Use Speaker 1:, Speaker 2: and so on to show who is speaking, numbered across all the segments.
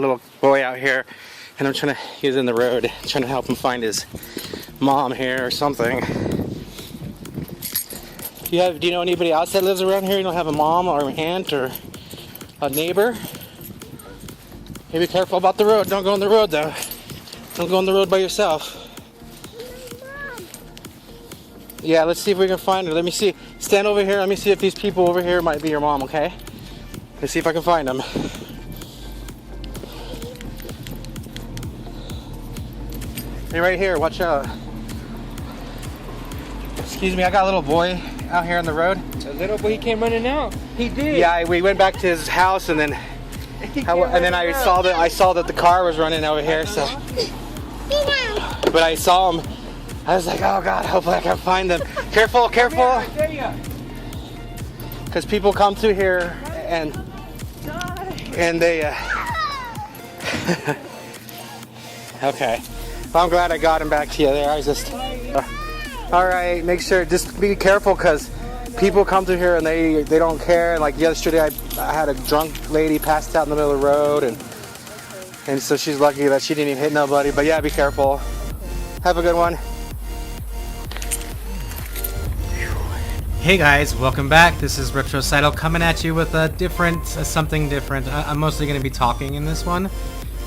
Speaker 1: little boy out here, and I'm trying to, he's in the road, trying to help him find his mom here or something. Do you know anybody else that lives around here? You don't have a mom or an aunt or a neighbor? Hey, be careful about the road. Don't go on the road though. Don't go on the road by yourself. Yeah, let's see if we can find her. Let me see. Stand over here. Let me see if these people over here might be your mom, okay? Let's see if I can find them. Hey, right here. Watch out. Excuse me, I got a little boy out here on the road.
Speaker 2: A little boy, he came running out. He did.
Speaker 1: Yeah, we went back to his house, and then I saw that the car was running over here. So, but I saw him. I was like, oh God, hopefully I can find them. Careful, careful. Because people come through here and they. Okay. Well, I'm glad I got him back to you there. I was just. All right, make sure, just be careful because people come through here and they don't care. Like yesterday, I had a drunk lady passed out in the middle of the road, and so she's lucky that she didn't even hit nobody. But yeah, be careful. Have a good one.
Speaker 3: Hey guys, welcome back. This is Retrocidal coming at you with a something different. I'm mostly going to be talking in this one.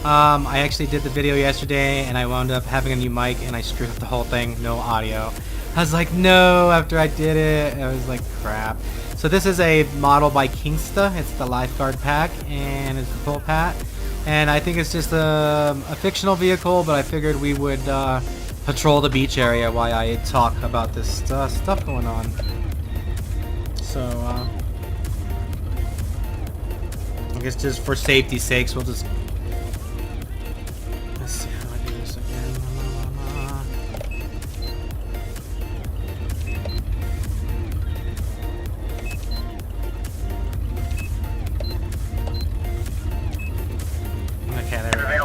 Speaker 3: I actually did the video yesterday and I wound up having a new mic and I screwed up the whole thing. No audio. I was like, no, after I did it. I was like, crap. So this is a model by Kingsta. It's the lifeguard pack and it's the full pack. And I think it's just a fictional vehicle, but I figured we would patrol the beach area while I talk about this stuff going on. So, I guess just for safety's sakes, we'll just... Let's see how I do this again. Okay, there we go.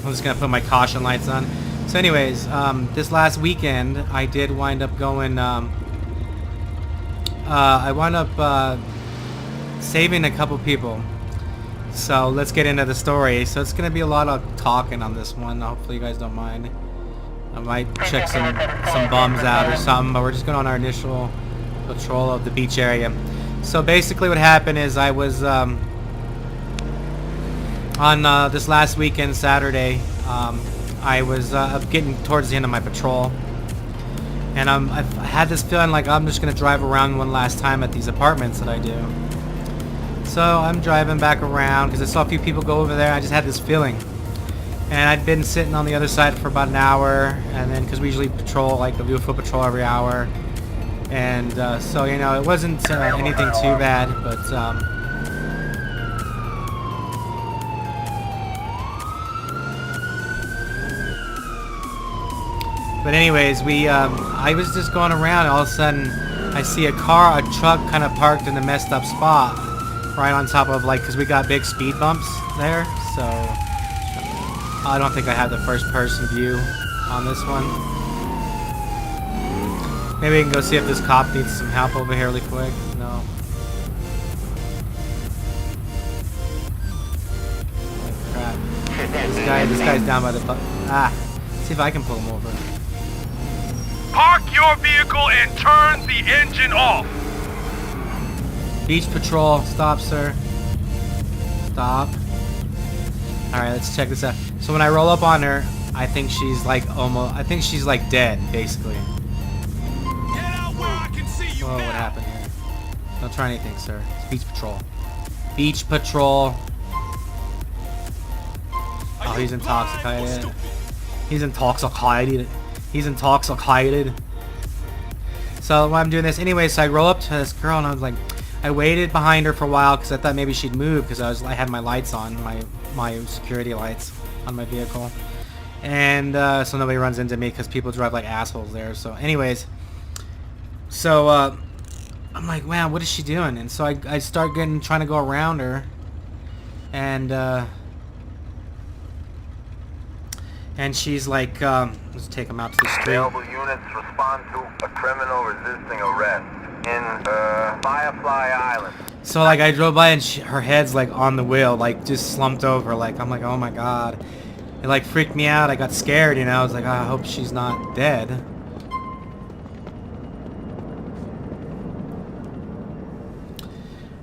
Speaker 3: I'm just gonna put my caution lights on. So anyways, this last weekend, I did wind up going... I wound up saving a couple people. So let's get into the story. So it's gonna be a lot of talking on this one. Hopefully you guys don't mind. I might check some bums out or something, but we're just going on our initial patrol of the beach area. So basically what happened is I was on this last weekend, Saturday, I was getting towards the end of my patrol. And I had this feeling like I'm just going to drive around one last time at these apartments that I do. So I'm driving back around because I saw a few people go over there. I just had this feeling. And I'd been sitting on the other side for about an hour. And then, because we usually patrol, like we do a foot patrol every hour. And so, you know, it wasn't anything too bad. But anyways, I was just going around, and all of a sudden, I see a truck kind of parked in a messed up spot, right on top of, like, because we got big speed bumps there, so I don't think I have the first person view on this one. Maybe we can go see if this cop needs some help over here really quick. No. Oh, crap. This guy's down by the button. See if I can pull him over.
Speaker 4: Park your vehicle and turn the engine off.
Speaker 3: Beach patrol, stop, sir. Stop. Alright, let's check this out. So when I roll up on her, I think she's like dead, basically.
Speaker 4: Get out where I can see you.
Speaker 3: Whoa, what happened here? Don't try anything, sir. It's beach patrol. Beach patrol. Oh, he's intoxicated. He's intoxicated. He's intoxicated. So while I'm doing this, anyway, so I roll up to this girl and I was like, I waited behind her for a while because I thought maybe she'd move because I had my lights on, my security lights on my vehicle, and so nobody runs into me because people drive like assholes there. So anyways, so I'm like, wow, what is she doing? And so I start trying to go around her, and she's like, let's take him out to the street.
Speaker 5: Available units respond to a criminal resisting arrest in Firefly Island.
Speaker 3: So like I drove by and her head's like on the wheel, like just slumped over. Like I'm like, oh my god. It like freaked me out. I got scared, you know. I was like, I hope she's not dead.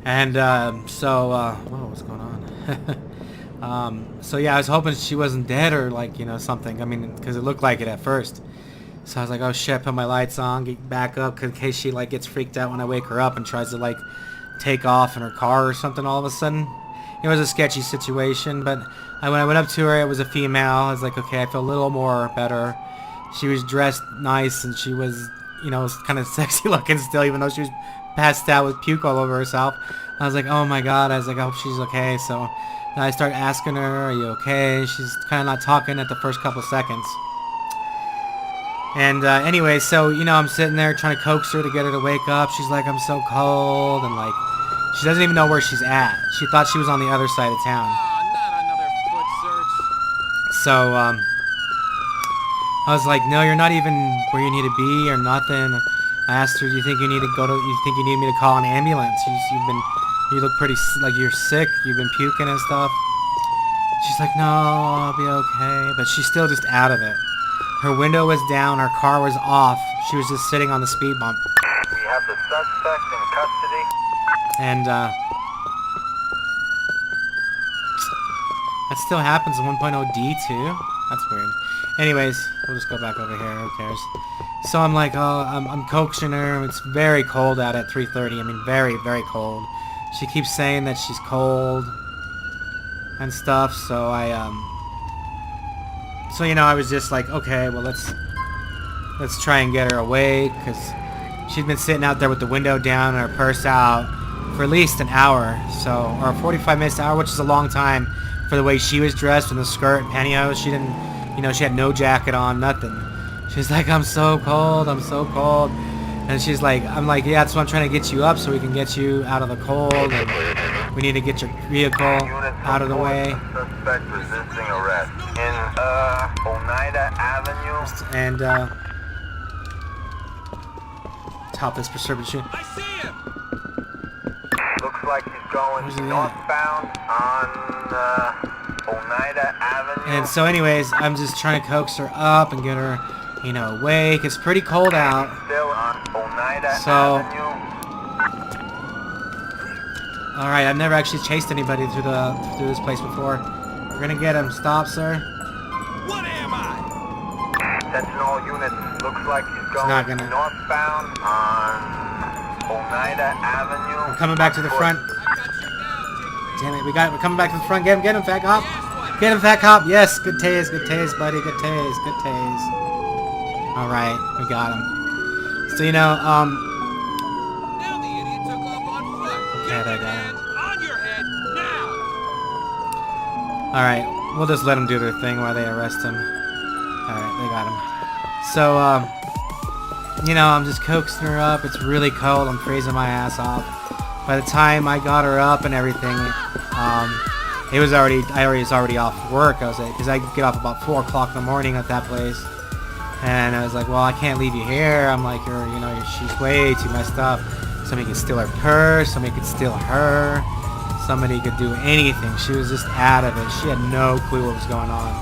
Speaker 3: And whoa, what's going on? So yeah, I was hoping she wasn't dead or like, you know, something. I mean, because it looked like it at first. So I was like, oh shit, put my lights on, get back up in case she like gets freaked out when I wake her up and tries to like take off in her car or something all of a sudden. It was a sketchy situation, but when I went up to her, it was a female. I was like, okay, I feel a little more better. She was dressed nice and she was, you know, kind of sexy looking still, even though she was passed out with puke all over herself. I was like, oh my god. I was like, I hope she's okay. So then I start asking her, are you okay? She's kind of not talking at the first couple seconds. And anyway, so, you know, I'm sitting there trying to coax her to get her to wake up. She's like, I'm so cold, and like, she doesn't even know where she's at. She thought she was on the other side of town.
Speaker 4: Not another foot search.
Speaker 3: So, I was like, no, you're not even where you need to be or nothing. I asked her, do you think you need to go to, you think you need me to call an ambulance? You look pretty, like you're sick, you've been puking and stuff. She's like, no, I'll be okay. But she's still just out of it. Her window was down, her car was off. She was just sitting on the speed bump.
Speaker 5: We have the suspect in custody.
Speaker 3: And, that still happens in 1.0D too? That's weird. Anyways, we'll just go back over here, who cares. So I'm like, oh, I'm coaxing her. It's very cold out at 3:30. I mean, very, very cold. She keeps saying that she's cold and stuff, so so, you know, I was just like, okay, well, let's try and get her awake, because she'd been sitting out there with the window down and her purse out for at least an hour, so, or 45 minutes, an hour, which is a long time for the way she was dressed in the skirt and pantyhose. She didn't, you know, she had no jacket on, nothing. She's like, I'm so cold, I'm so cold. And she's like, I'm like, yeah, that's why I'm trying to get you up so we can get you out of the cold, and we need to get your vehicle out of the way.
Speaker 5: Suspect resisting arrest in Oneida Avenue.
Speaker 3: And top this prescription.
Speaker 4: I see him.
Speaker 5: Looks like he's going
Speaker 3: Where's he at?
Speaker 5: northbound on Oneida Avenue.
Speaker 3: And so anyways, I'm just trying to coax her up and get her, you know, awake. It's pretty cold out.
Speaker 5: Still on Oneida
Speaker 3: So,
Speaker 5: Avenue.
Speaker 3: alright, I've never actually chased anybody through this place before. We're gonna get him. Stop, sir.
Speaker 4: What am I?
Speaker 5: Attention all units. Looks like he's going
Speaker 3: not gonna-
Speaker 5: northbound on Oneida Avenue.
Speaker 3: We're coming back to the front.
Speaker 4: I got you now, Jiggly.
Speaker 3: Damn it, we're coming back to the front. Get him, fat cop. Get him, fat cop. Yes, good tase, buddy. Good tase. Alright, we got him. So, you know,
Speaker 4: Now the idiot took off on foot.
Speaker 3: Okay,
Speaker 4: Get
Speaker 3: I
Speaker 4: your
Speaker 3: got
Speaker 4: hands on your head now.
Speaker 3: alright, we'll just let them do their thing while they arrest him. Alright, they got him. So, you know, I'm just coaxing her up. It's really cold. I'm freezing my ass off. By the time I got her up and everything, it was already, I was already off work. I was like, because I get off about 4 o'clock in the morning at that place. And I was like, well, I can't leave you here. I'm like, she's way too messed up. Somebody could steal her purse. Somebody could steal her. Somebody could do anything. She was just out of it. She had no clue what was going on.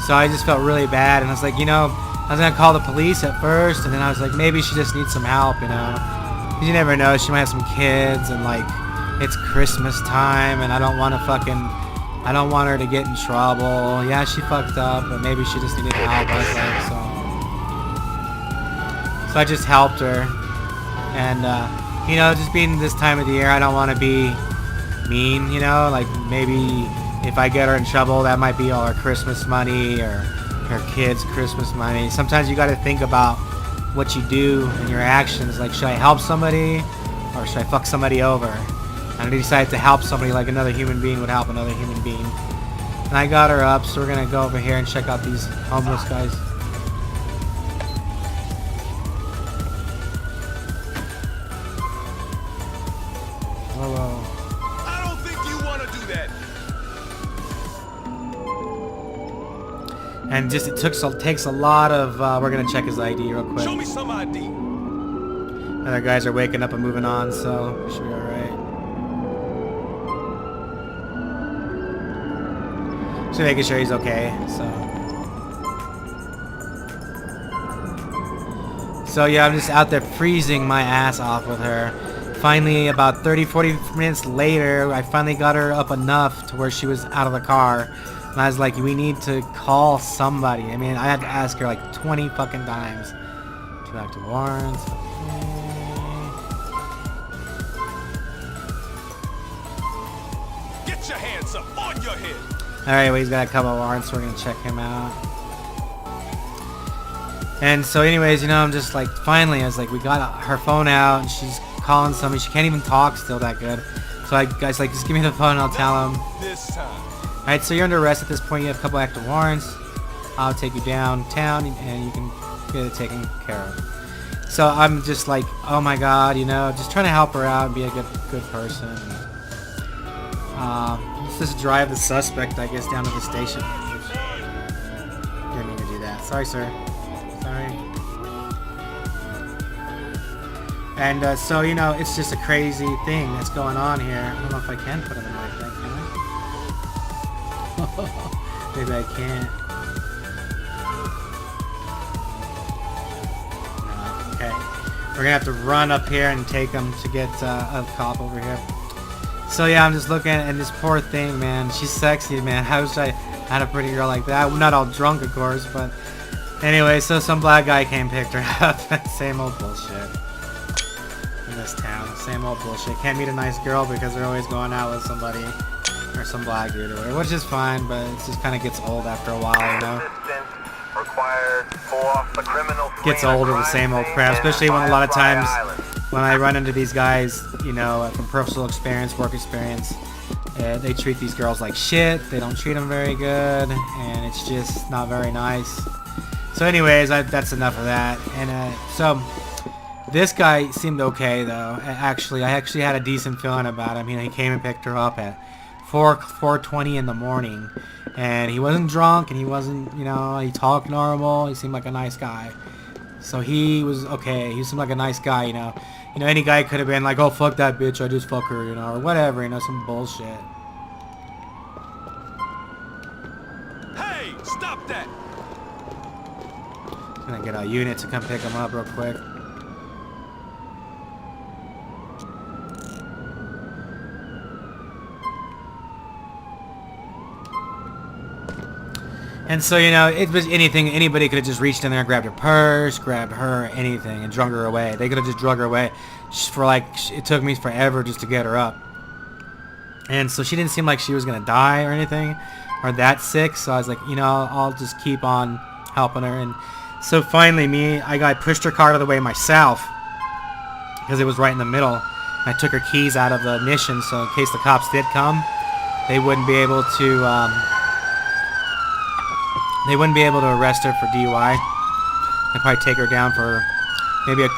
Speaker 3: So I just felt really bad. And I was like, you know, I was going to call the police at first. And then I was like, maybe she just needs some help, you know. Because you never know. She might have some kids. And, like, it's Christmas time. And I don't want her to get in trouble. Yeah, she fucked up, but maybe she just needed help. I was like, so I just helped her. And, you know, just being this time of the year, I don't want to be mean, you know? Like, maybe if I get her in trouble, that might be all her Christmas money or her kids' Christmas money. Sometimes you got to think about what you do and your actions. Like, should I help somebody or should I fuck somebody over? And I decided to help somebody like another human being would help another human being. And I got her up, so we're going to go over here and check out these homeless guys. Whoa.
Speaker 4: I don't think you want to do that.
Speaker 3: And just, it takes a lot of, we're going to check his ID real quick.
Speaker 4: Show me some ID.
Speaker 3: Other guys are waking up and moving on, so we should be alright. Just making sure he's okay, So yeah, I'm just out there freezing my ass off with her. Finally, about 30-40 minutes later, I finally got her up enough to where she was out of the car. And I was like, we need to call somebody. I mean, I had to ask her like 20 fucking times. 2 active warrants.
Speaker 4: Get your hands up on your head.
Speaker 3: Alright, well, he's got a couple of warrants, so we're gonna check him out. And so anyways, you know, I'm just like, finally, I was like, we got her phone out, and she's calling somebody. She can't even talk still that good. So I guys like, just give me the phone and I'll tell him.
Speaker 4: This time.
Speaker 3: Alright, so you're under arrest at this point. You have a couple active warrants. I'll take you downtown and you can get it taken care of. So I'm just like, oh my god, you know, just trying to help her out and be a good person. Let's just drive the suspect, I guess, down to the station. Didn't mean to do that. Sorry, sir. Sorry. And so, you know, it's just a crazy thing that's going on here. I don't know if I can put it in like that, can I? Maybe I can't. No, okay. We're gonna have to run up here and take him to get a cop over here. So yeah, I'm just looking at this poor thing, man. She's sexy, man. How wish I had a pretty girl like that. Not all drunk, of course, but anyway, so some black guy came picked her up. Same old bullshit in this town. Same old bullshit. Can't meet a nice girl because they're always going out with somebody or some black dude or whatever, which is fine, but it just kind of gets old after a while, you know. Gets old of the same old crap, especially when a lot of times when I run into these guys, you know, from personal experience, work experience, they treat these girls like shit. They don't treat them very good, and it's just not very nice. So anyways, that's enough of that. And so this guy seemed okay, though. I actually had a decent feeling about him. You know, he came and picked her up at 4:20 in the morning, and he wasn't drunk, and he wasn't, you know, he talked normal. He seemed like a nice guy. So he was okay. He seemed like a nice guy, you know. You know, any guy could have been like, oh, fuck that bitch, I just fuck her, you know, or whatever, you know, some bullshit.
Speaker 4: Hey, stop that!
Speaker 3: I'm gonna get a unit to come pick him up real quick. And so, you know, it was anything. Anybody could have just reached in there, grabbed her purse, grabbed her, anything, and drug her away. They could have just drug her away just for like, it took me forever just to get her up. And so she didn't seem like she was going to die or anything, or that sick. So I was like, you know, I'll just keep on helping her. And so finally I pushed her car out of the way myself because it was right in the middle. I took her keys out of the ignition so in case the cops did come, they wouldn't be able to, arrest her for DUI. They'd probably take her down for maybe a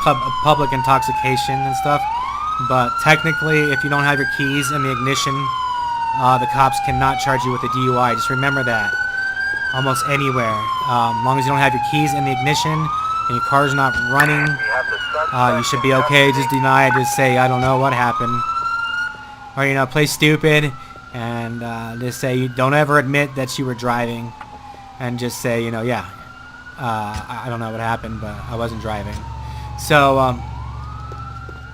Speaker 3: public intoxication and stuff. But technically, if you don't have your keys in the ignition, the cops cannot charge you with a DUI. Just remember that. Almost anywhere. As long as you don't have your keys in the ignition and your car's not running, you should be okay. Just deny it. Just say, I don't know what happened. Or, you know, play stupid and just say you don't ever admit that you were driving. And just say, you know, yeah, I don't know what happened, but I wasn't driving. So,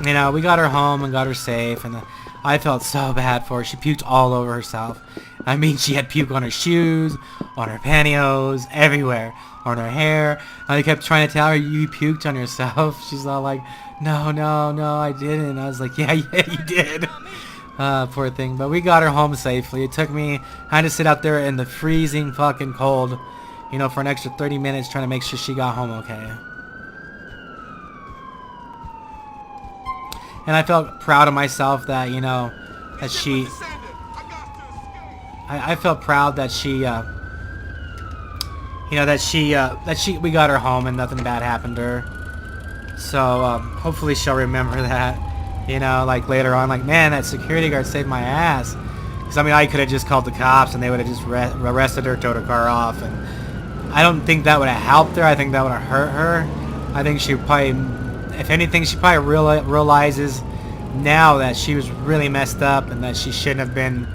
Speaker 3: you know, we got her home and got her safe, and I felt so bad for her. She puked all over herself. I mean, she had puke on her shoes, on her pantyhose, everywhere, on her hair. I kept trying to tell her, you puked on yourself. She's all like, no, I didn't. I was like, yeah, you did. Poor thing. But we got her home safely. It took me, I had to sit out there in the freezing fucking cold, you know, for an extra 30 minutes trying to make sure she got home okay. And I felt proud of myself that, you know, that she, I felt proud that she, you know, we got her home and nothing bad happened to her. So, hopefully she'll remember that. You know, like later on, like, man, that security guard saved my ass. Because, I mean, I could have just called the cops and they would have just arrested her, towed her car off. And I don't think that would have helped her. I think that would have hurt her. I think she probably if anything, she probably realizes now that she was really messed up and that she shouldn't have been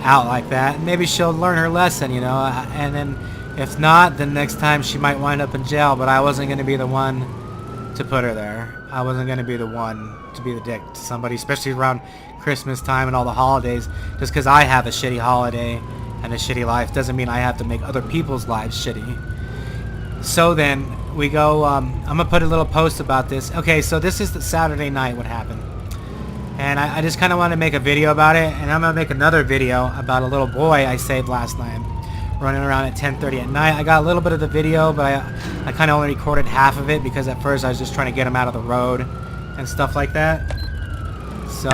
Speaker 3: out like that. Maybe she'll learn her lesson, you know. And then if not, then next time she might wind up in jail. But I wasn't going to be the one to put her there. I wasn't going to be the one to be the dick to somebody, especially around Christmas time and all the holidays. Just because I have a shitty holiday and a shitty life doesn't mean I have to make other people's lives shitty. So then we go, I'm going to put a little post about this. Okay, so this is the Saturday night what happened. And I just kind of want to make a video about it. And I'm going to make another video about a little boy I saved last night, running around at 10:30 at night. I got a little bit of the video, but I kind of only recorded half of it because at first I was just trying to get him out of the road and stuff like that. So,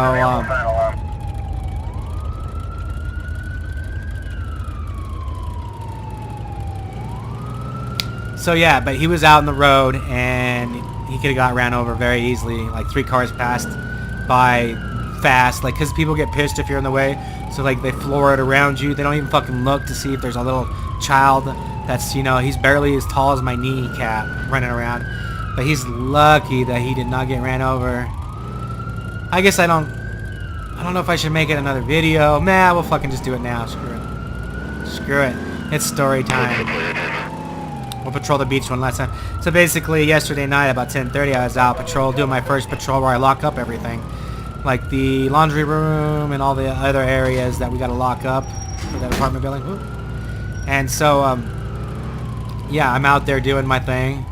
Speaker 3: so yeah, but he was out in the road and he could have got ran over very easily. Like 3 cars passed by fast, like, because people get pissed if you're in the way, so like they floor it around you. They don't even fucking look to see if there's a little child that's, you know, he's barely as tall as my kneecap running around, but he's lucky that he did not get ran over. I guess I don't know if I should make it another video. Nah, we'll fucking just do it now. Screw it, it's story time. We'll patrol the beach one last time. So basically yesterday night about 10:30 I was out doing my first patrol where I lock up everything, like the laundry room and all the other areas that we got to lock up for that apartment building. Ooh. And so yeah, I'm out there doing my thing,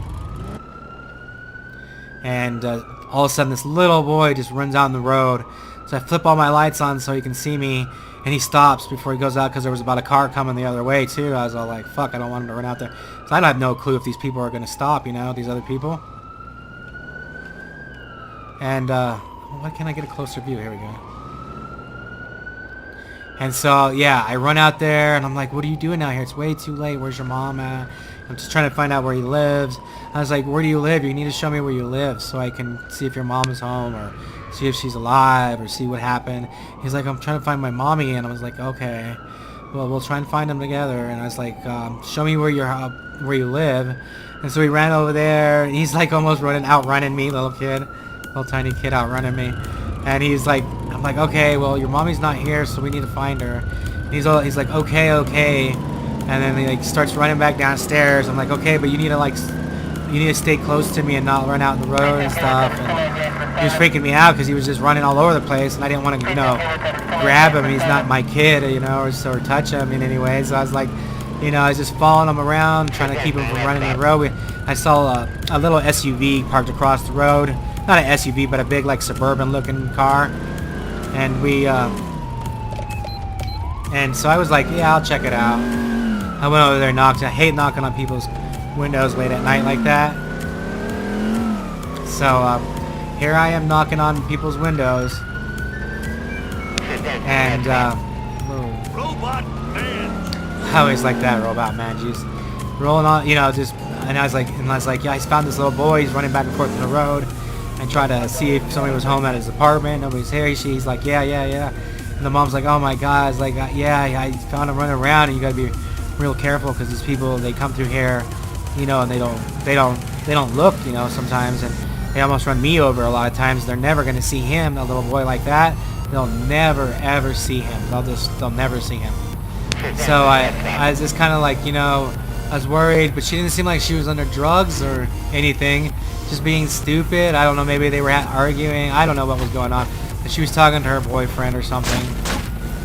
Speaker 3: and all of a sudden this little boy just runs out on the road. So I flip all my lights on so he can see me, and he stops before he goes out because there was about a car coming the other way too. I was all like, fuck, I don't want him to run out there. So I have no clue if these people are going to stop, you know, these other people. And why can't I get a closer view? Here we go. And so yeah, I run out there and I'm like, what are you doing out here? It's way too late. Where's your mom at? I'm just trying to find out where he lives. I was like, where do you live? You need to show me where you live so I can see if your mom is home or see if she's alive or see what happened. He's like, I'm trying to find my mommy. And I was like, okay, well, we'll try and find them together. And I was like, show me where you live. And so he ran over there. And he's like almost outrunning me, little tiny kid outrunning me. And he's like, I'm like, okay, well, your mommy's not here, so we need to find her. And he's like, okay. And then he like starts running back downstairs. I'm like, okay, but you need to stay close to me and not run out in the road and stuff. And he was freaking me out because he was just running all over the place, and I didn't want to, you know, grab him. He's not my kid, you know, or touch him in any way. So I was like, you know, I was just following him around, trying to keep him from running in the road. I saw a little SUV parked across the road. Not an SUV, but a big, like, suburban-looking car. And and so I was like, yeah, I'll check it out. I went over there and knocked. I hate knocking on people's windows late at night like that. So here I am knocking on people's windows. And
Speaker 4: Robot man.
Speaker 3: I always like that, robot man. Just rolling on, you know, just. And I was like, yeah, I found this little boy. He's running back and forth on the road. And try to see if somebody was home at his apartment. Nobody's here. She's like, yeah. And the mom's like, oh my God. It's like, yeah, I found him running around, and you gotta be real careful because these people, they come through here, you know, and they don't look, you know, sometimes, and they almost run me over a lot of times. They're never gonna see him, a little boy like that. They'll never ever see him. They'll never see him. So I was just kind of like, you know, I was worried, but she didn't seem like she was under drugs or anything. Just being stupid. I don't know, maybe they were arguing. I don't know what was going on. But she was talking to her boyfriend or something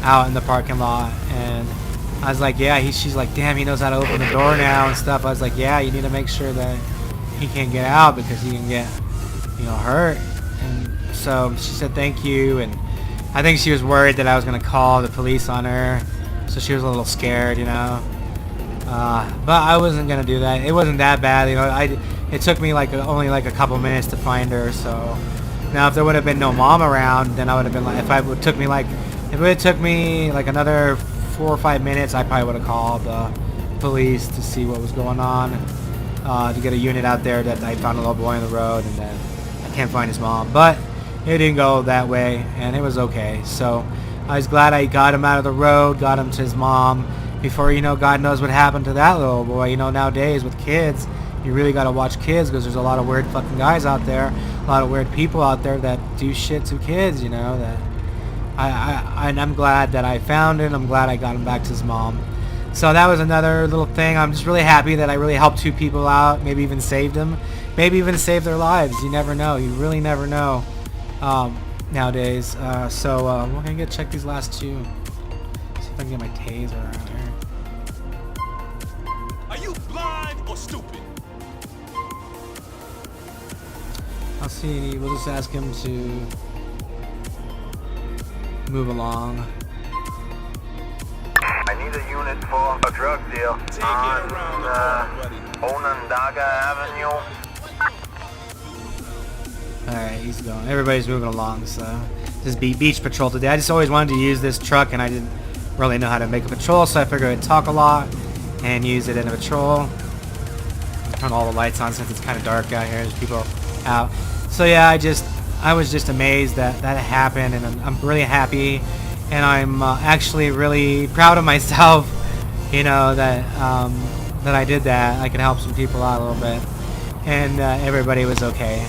Speaker 3: out in the parking lot. And I was like, yeah, she's like, damn, he knows how to open the door now and stuff. I was like, yeah, you need to make sure that he can't get out because he can get, you know, hurt. And so she said thank you. And I think she was worried that I was going to call the police on her. So she was a little scared, you know. But I wasn't going to do that. It wasn't that bad, you know. It took me like only like a couple minutes to find her. So now if there would have been no mom around, then I would have been like, if it would have took me like another 4 or 5 minutes, I probably would have called the police to see what was going on, to get a unit out there that I found a little boy on the road and then I can't find his mom. But it didn't go that way, and it was okay. So I was glad I got him out of the road, got him to his mom before, you know, God knows what happened to that little boy. You know, nowadays with kids, you really gotta watch kids because there's a lot of weird fucking guys out there, a lot of weird people out there that do shit to kids, you know, that and I'm glad that I found it. I'm glad I got him back to his mom. So that was another little thing. I'm just really happy that I really helped 2 people out, maybe even saved them, maybe even saved their lives. You never know. You really never know nowadays. So we're gonna check these last 2. See if I can get my taser out here.
Speaker 4: Are you blind or stupid?
Speaker 3: I'll see. We'll just ask him to move along.
Speaker 5: I need a unit for a drug deal on Onondaga Avenue.
Speaker 3: Alright, he's going. Everybody's moving along, so just beach patrol today. I just always wanted to use this truck, and I didn't really know how to make a patrol, so I figured I'd talk a lot and use it in a patrol. Turn all the lights on since it's kind of dark out here. There's people out. So yeah, I was just amazed that that happened, and I'm really happy, and I'm actually really proud of myself, you know, that that I did that. I could help some people out a little bit, and everybody was okay.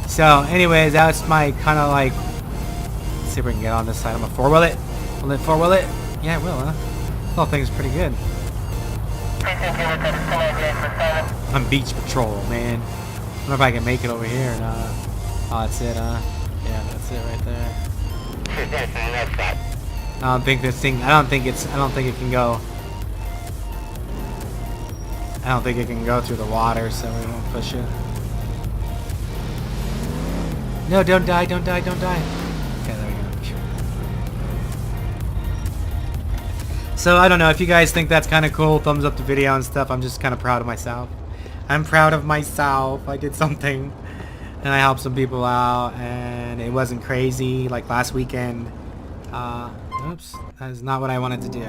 Speaker 3: So anyways, that's my kind of like, let's see if we can get on this side. I'm gonna 4-wheel it. Will it 4-wheel it? Yeah, it will, huh? The whole thing's pretty good. I'm beach patrol, man. I wonder if I can make it over here or not. Oh, that's it, huh? Yeah, that's it right there. I don't think this thing, I don't think it can go. I don't think it can go through the water, so we won't push it. No, don't die, don't die, don't die. Okay, there we go. So, I don't know, if you guys think that's kind of cool, thumbs up the video and stuff. I'm just kind of proud of myself. I'm proud of myself. I did something, and I helped some people out, and it wasn't crazy like last weekend. Oops, that is not what I wanted to do.